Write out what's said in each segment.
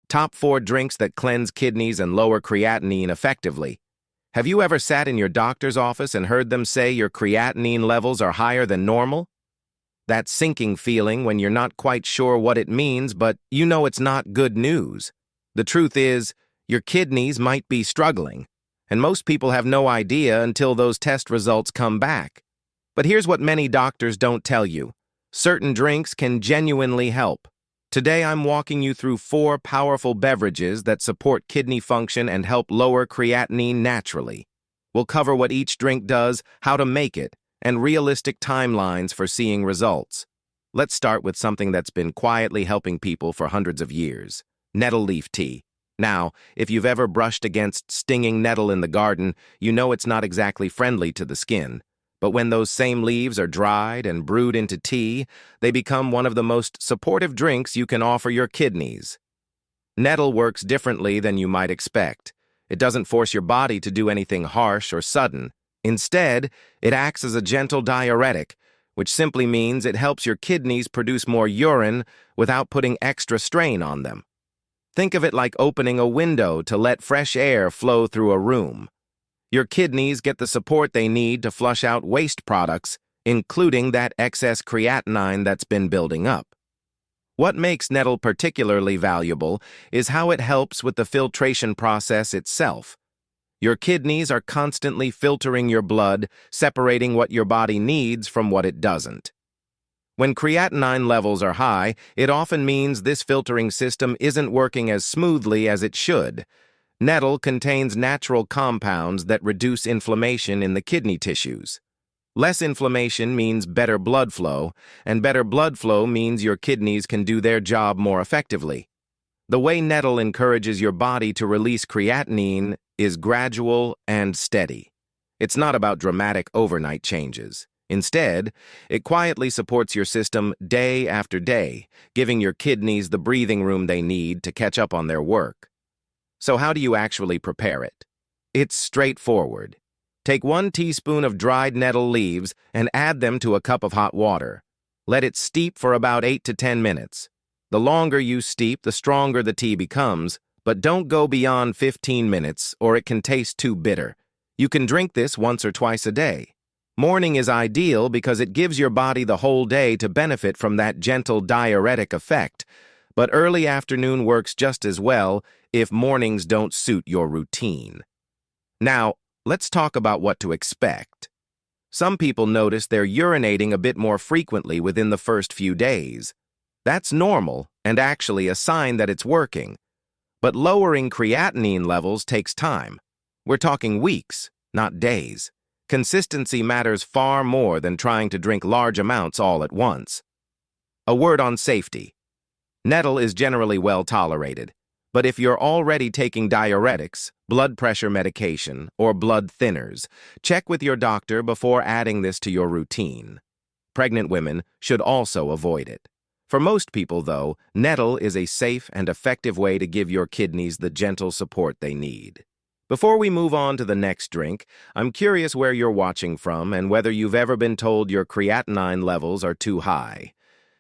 Top 4 drinks that cleanse kidneys and lower creatinine effectively. Have you ever sat in your doctor's office and heard them say your creatinine levels are higher than normal? That sinking feeling when you're not quite sure what it means, but you know it's not good news. The truth is, your kidneys might be struggling, and most people have no idea until those test results come back. But here's what many doctors don't tell you. Certain drinks can genuinely help. Today I'm walking you through 4 powerful beverages that support kidney function and help lower creatinine naturally. We'll cover what each drink does, how to make it, and realistic timelines for seeing results. Let's start with something that's been quietly helping people for hundreds of years: nettle leaf tea. Now, if you've ever brushed against stinging nettle in the garden, you know it's not exactly friendly to the skin. But when those same leaves are dried and brewed into tea, they become one of the most supportive drinks you can offer your kidneys. Nettle works differently than you might expect. It doesn't force your body to do anything harsh or sudden. Instead, it acts as a gentle diuretic, which simply means it helps your kidneys produce more urine without putting extra strain on them. Think of it like opening a window to let fresh air flow through a room. Your kidneys get the support they need to flush out waste products, including that excess creatinine that's been building up. What makes nettle particularly valuable is how it helps with the filtration process itself. Your kidneys are constantly filtering your blood, separating what your body needs from what it doesn't. When creatinine levels are high, it often means this filtering system isn't working as smoothly as it should. Nettle contains natural compounds that reduce inflammation in the kidney tissues. Less inflammation means better blood flow, and better blood flow means your kidneys can do their job more effectively. The way nettle encourages your body to release creatinine is gradual and steady. It's not about dramatic overnight changes. Instead, it quietly supports your system day after day, giving your kidneys the breathing room they need to catch up on their work. So how do you actually prepare it? It's straightforward. Take 1 teaspoon of dried nettle leaves and add them to a cup of hot water. Let it steep for about 8 to 10 minutes. The longer you steep, the stronger the tea becomes, but don't go beyond 15 minutes or it can taste too bitter. You can drink this once or twice a day. Morning is ideal because it gives your body the whole day to benefit from that gentle diuretic effect, but early afternoon works just as well if mornings don't suit your routine. Now, let's talk about what to expect. Some people notice they're urinating a bit more frequently within the first few days. That's normal and actually a sign that it's working. But lowering creatinine levels takes time. We're talking weeks, not days. Consistency matters far more than trying to drink large amounts all at once. A word on safety. Nettle is generally well tolerated, but if you're already taking diuretics, blood pressure medication, or blood thinners, check with your doctor before adding this to your routine. Pregnant women should also avoid it. For most people, though, nettle is a safe and effective way to give your kidneys the gentle support they need. Before we move on to the next drink, I'm curious where you're watching from and whether you've ever been told your creatinine levels are too high.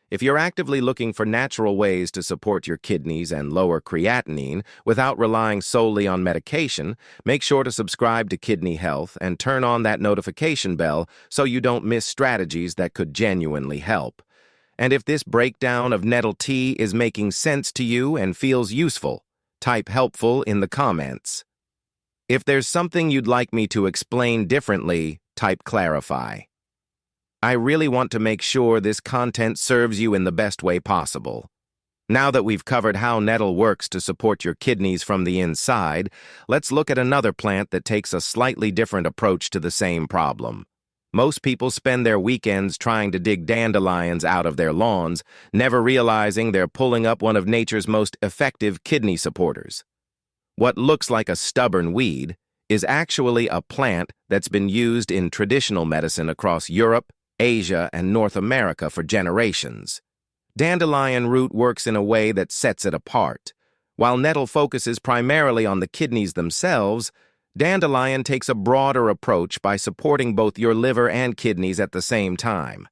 If you're actively looking for natural ways to support your kidneys and lower creatinine without relying solely on medication, make sure to subscribe to Kidney Health and turn on that notification bell so you don't miss strategies that could genuinely help. And if this breakdown of nettle tea is making sense to you and feels useful, type helpful in the comments. If there's something you'd like me to explain differently, type clarify. I really want to make sure this content serves you in the best way possible. Now that we've covered how nettle works to support your kidneys from the inside, let's look at another plant that takes a slightly different approach to the same problem. Most people spend their weekends trying to dig dandelions out of their lawns, never realizing they're pulling up one of nature's most effective kidney supporters. What looks like a stubborn weed is actually a plant that's been used in traditional medicine across Europe, Asia, and North America for generations. Dandelion root works in a way that sets it apart. While nettle focuses primarily on the kidneys themselves, dandelion takes a broader approach by supporting both your liver and kidneys at the same time.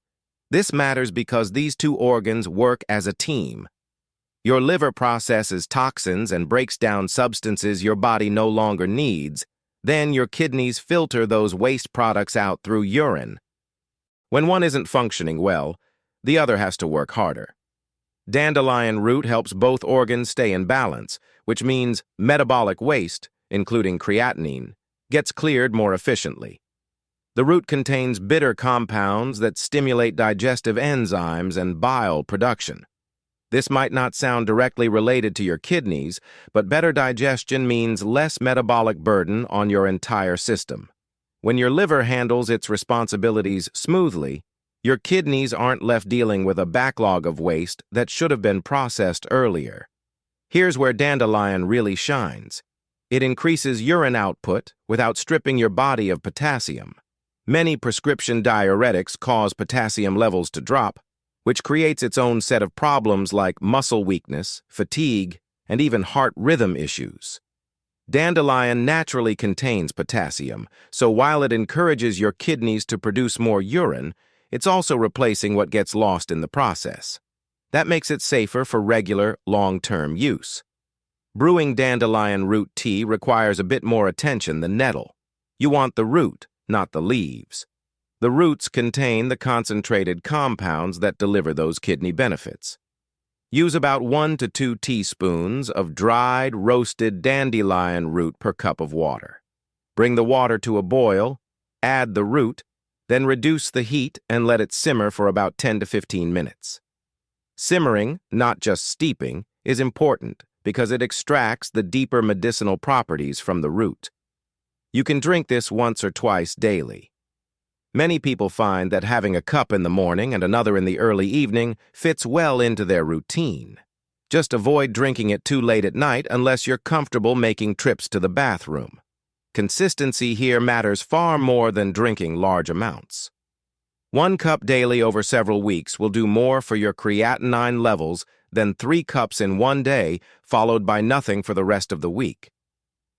This matters because these two organs work as a team. Your liver processes toxins and breaks down substances your body no longer needs. Then your kidneys filter those waste products out through urine. When one isn't functioning well, the other has to work harder. Dandelion root helps both organs stay in balance, which means metabolic waste, including creatinine, gets cleared more efficiently. The root contains bitter compounds that stimulate digestive enzymes and bile production. This might not sound directly related to your kidneys, but better digestion means less metabolic burden on your entire system. When your liver handles its responsibilities smoothly, your kidneys aren't left dealing with a backlog of waste that should have been processed earlier. Here's where dandelion really shines. It increases urine output without stripping your body of potassium. Many prescription diuretics cause potassium levels to drop, which creates its own set of problems like muscle weakness, fatigue, and even heart rhythm issues. Dandelion naturally contains potassium, so while it encourages your kidneys to produce more urine, it's also replacing what gets lost in the process. That makes it safer for regular, long-term use. Brewing dandelion root tea requires a bit more attention than nettle. You want the root, not the leaves. The roots contain the concentrated compounds that deliver those kidney benefits. Use about 1 to 2 teaspoons of dried, roasted dandelion root per cup of water. Bring the water to a boil, add the root, then reduce the heat and let it simmer for about 10 to 15 minutes. Simmering, not just steeping, is important because it extracts the deeper medicinal properties from the root. You can drink this once or twice daily. Many people find that having a cup in the morning and another in the early evening fits well into their routine. Just avoid drinking it too late at night unless you're comfortable making trips to the bathroom. Consistency here matters far more than drinking large amounts. 1 cup daily over several weeks will do more for your creatinine levels than 3 cups in one day, followed by nothing for the rest of the week.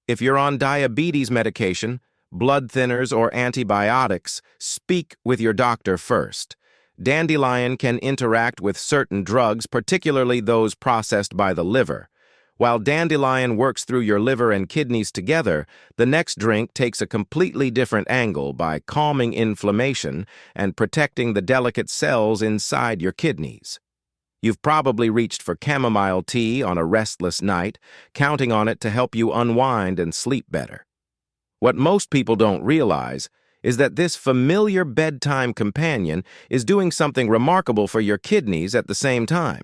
If you're on diabetes medication, blood thinners, or antibiotics, speak with your doctor first. Dandelion can interact with certain drugs, particularly those processed by the liver. While dandelion works through your liver and kidneys together, the next drink takes a completely different angle by calming inflammation and protecting the delicate cells inside your kidneys. You've probably reached for chamomile tea on a restless night, counting on it to help you unwind and sleep better. What most people don't realize is that this familiar bedtime companion is doing something remarkable for your kidneys at the same time.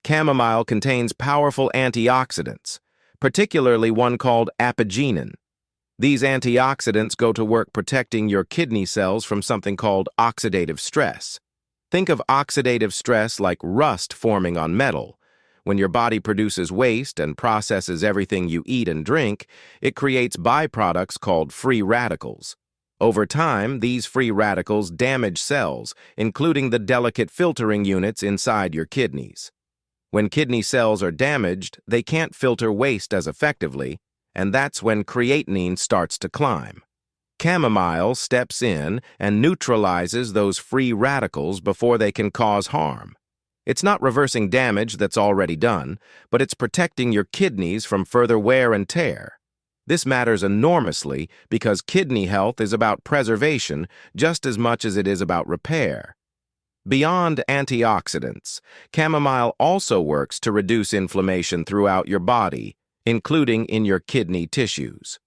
Chamomile contains powerful antioxidants, particularly one called apigenin. These antioxidants go to work protecting your kidney cells from something called oxidative stress. Think of oxidative stress like rust forming on metal. When your body produces waste and processes everything you eat and drink, it creates byproducts called free radicals. Over time, these free radicals damage cells, including the delicate filtering units inside your kidneys. When kidney cells are damaged, they can't filter waste as effectively, and that's when creatinine starts to climb. Chamomile steps in and neutralizes those free radicals before they can cause harm. It's not reversing damage that's already done, but it's protecting your kidneys from further wear and tear. This matters enormously because kidney health is about preservation just as much as it is about repair. Beyond antioxidants, chamomile also works to reduce inflammation throughout your body, including in your kidney tissues.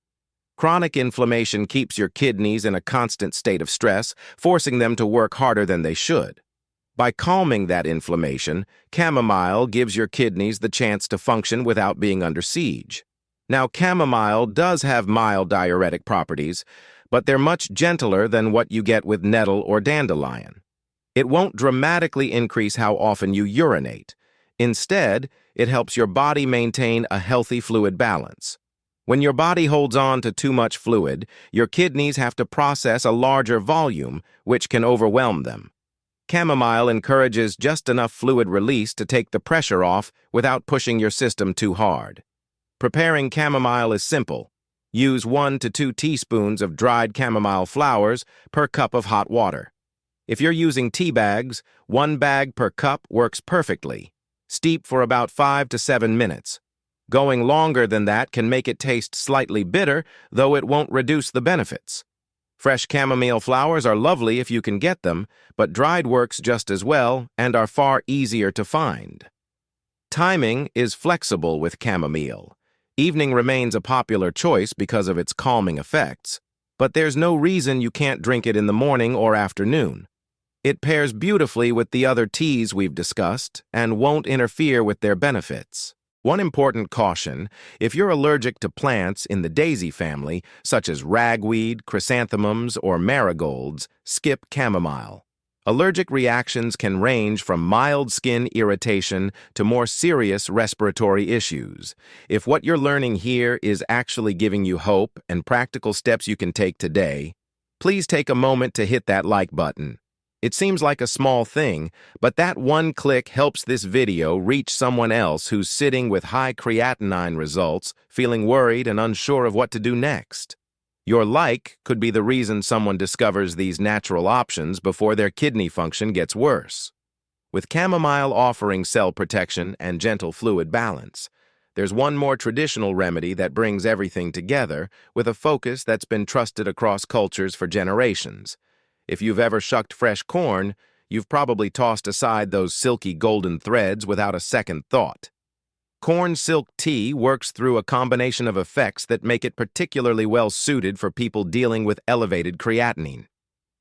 Chronic inflammation keeps your kidneys in a constant state of stress, forcing them to work harder than they should. By calming that inflammation, chamomile gives your kidneys the chance to function without being under siege. Now, chamomile does have mild diuretic properties, but they're much gentler than what you get with nettle or dandelion. It won't dramatically increase how often you urinate. Instead, it helps your body maintain a healthy fluid balance. When your body holds on to too much fluid, your kidneys have to process a larger volume, which can overwhelm them. Chamomile encourages just enough fluid release to take the pressure off without pushing your system too hard. Preparing chamomile is simple. Use 1 to 2 teaspoons of dried chamomile flowers per cup of hot water. If you're using tea bags, 1 bag per cup works perfectly. Steep for about 5 to 7 minutes. Going longer than that can make it taste slightly bitter, though it won't reduce the benefits. Fresh chamomile flowers are lovely if you can get them, but dried works just as well and are far easier to find. Timing is flexible with chamomile. Evening remains a popular choice because of its calming effects, but there's no reason you can't drink it in the morning or afternoon. It pairs beautifully with the other teas we've discussed and won't interfere with their benefits. One important caution: if you're allergic to plants in the daisy family, such as ragweed, chrysanthemums, or marigolds, skip chamomile. Allergic reactions can range from mild skin irritation to more serious respiratory issues. If what you're learning here is actually giving you hope and practical steps you can take today, please take a moment to hit that like button. It seems like a small thing, but that one click helps this video reach someone else who's sitting with high creatinine results, feeling worried and unsure of what to do next. Your like could be the reason someone discovers these natural options before their kidney function gets worse. With chamomile offering cell protection and gentle fluid balance, there's one more traditional remedy that brings everything together with a focus that's been trusted across cultures for generations. If you've ever shucked fresh corn, you've probably tossed aside those silky golden threads without a second thought. Corn silk tea works through a combination of effects that make it particularly well suited for people dealing with elevated creatinine.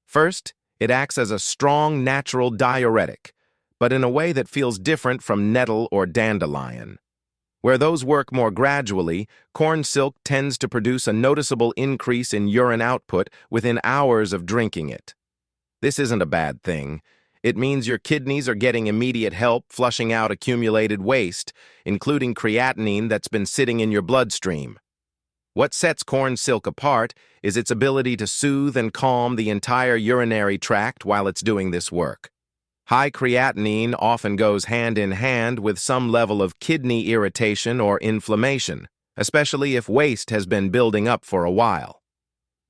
First, it acts as a strong natural diuretic, but in a way that feels different from nettle or dandelion. Where those work more gradually, corn silk tends to produce a noticeable increase in urine output within hours of drinking it. This isn't a bad thing. It means your kidneys are getting immediate help flushing out accumulated waste, including creatinine that's been sitting in your bloodstream. What sets corn silk apart is its ability to soothe and calm the entire urinary tract while it's doing this work. High creatinine often goes hand in hand with some level of kidney irritation or inflammation, especially if waste has been building up for a while.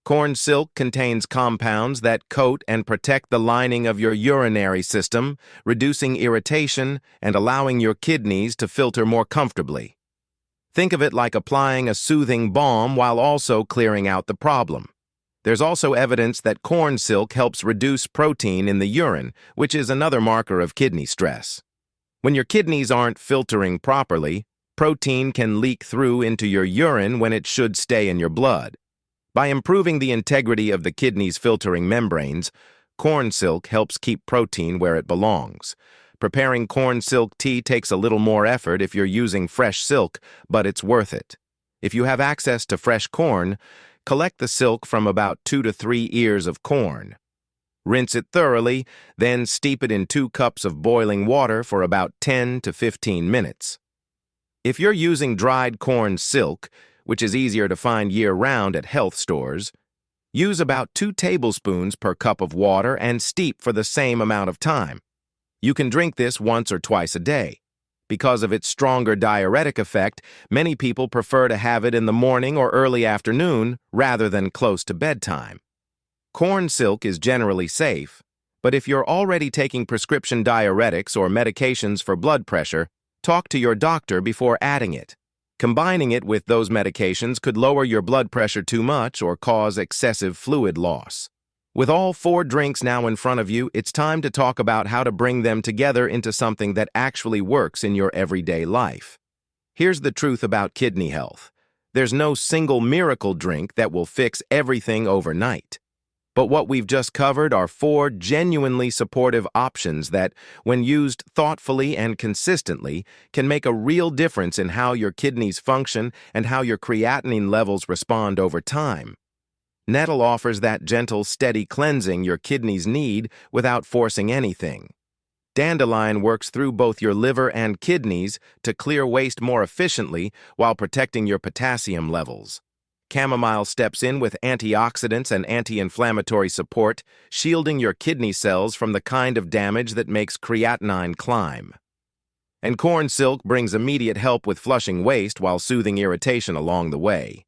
Corn silk contains compounds that coat and protect the lining of your urinary system, reducing irritation and allowing your kidneys to filter more comfortably. Think of it like applying a soothing balm while also clearing out the problem. There's also evidence that corn silk helps reduce protein in the urine, which is another marker of kidney stress. When your kidneys aren't filtering properly, protein can leak through into your urine when it should stay in your blood. By improving the integrity of the kidney's filtering membranes, corn silk helps keep protein where it belongs. Preparing corn silk tea takes a little more effort if you're using fresh silk, but it's worth it. If you have access to fresh corn, collect the silk from about 2 to 3 ears of corn. Rinse it thoroughly, then steep it in 2 cups of boiling water for about 10 to 15 minutes. If you're using dried corn silk, which is easier to find year-round at health stores, use about 2 tablespoons per cup of water and steep for the same amount of time. You can drink this once or twice a day. Because of its stronger diuretic effect, many people prefer to have it in the morning or early afternoon rather than close to bedtime. Corn silk is generally safe, but if you're already taking prescription diuretics or medications for blood pressure, talk to your doctor before adding it. Combining it with those medications could lower your blood pressure too much or cause excessive fluid loss. With all 4 drinks now in front of you, it's time to talk about how to bring them together into something that actually works in your everyday life. Here's the truth about kidney health. There's no single miracle drink that will fix everything overnight. But what we've just covered are 4 genuinely supportive options that, when used thoughtfully and consistently, can make a real difference in how your kidneys function and how your creatinine levels respond over time. Nettle offers that gentle, steady cleansing your kidneys need without forcing anything. Dandelion works through both your liver and kidneys to clear waste more efficiently while protecting your potassium levels. Chamomile steps in with antioxidants and anti-inflammatory support, shielding your kidney cells from the kind of damage that makes creatinine climb. And corn silk brings immediate help with flushing waste while soothing irritation along the way.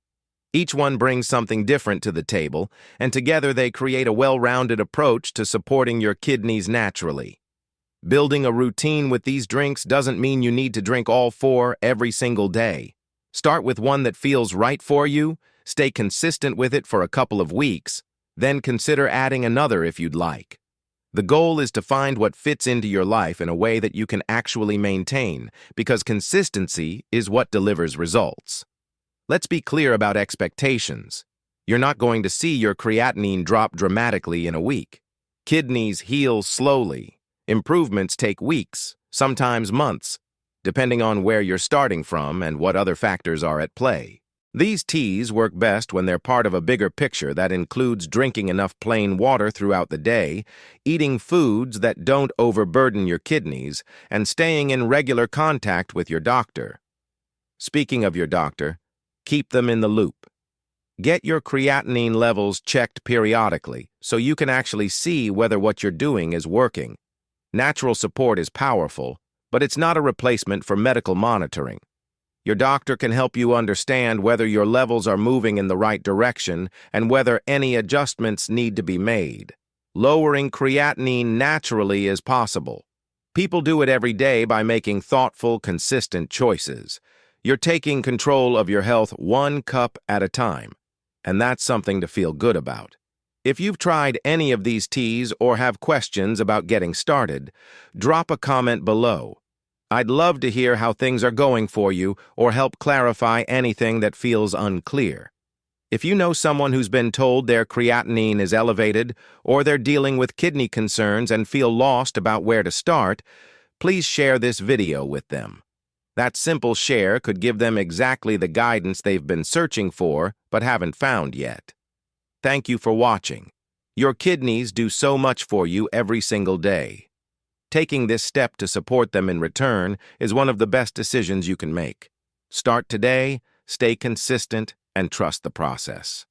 Each one brings something different to the table, and together they create a well-rounded approach to supporting your kidneys naturally. Building a routine with these drinks doesn't mean you need to drink all four every single day. Start with one that feels right for you, stay consistent with it for a couple of weeks, then consider adding another if you'd like. The goal is to find what fits into your life in a way that you can actually maintain, because consistency is what delivers results. Let's be clear about expectations. You're not going to see your creatinine drop dramatically in a week. Kidneys heal slowly. Improvements take weeks, sometimes months, depending on where you're starting from and what other factors are at play. These teas work best when they're part of a bigger picture that includes drinking enough plain water throughout the day, eating foods that don't overburden your kidneys, and staying in regular contact with your doctor. Speaking of your doctor, keep them in the loop. Get your creatinine levels checked periodically so you can actually see whether what you're doing is working. Natural support is powerful, but it's not a replacement for medical monitoring. Your doctor can help you understand whether your levels are moving in the right direction and whether any adjustments need to be made. Lowering creatinine naturally is possible. People do it every day by making thoughtful, consistent choices. You're taking control of your health 1 cup at a time, and that's something to feel good about. If you've tried any of these teas or have questions about getting started, drop a comment below. I'd love to hear how things are going for you or help clarify anything that feels unclear. If you know someone who's been told their creatinine is elevated or they're dealing with kidney concerns and feel lost about where to start, please share this video with them. That simple share could give them exactly the guidance they've been searching for but haven't found yet. Thank you for watching. Your kidneys do so much for you every single day. Taking this step to support them in return is one of the best decisions you can make. Start today, stay consistent, and trust the process.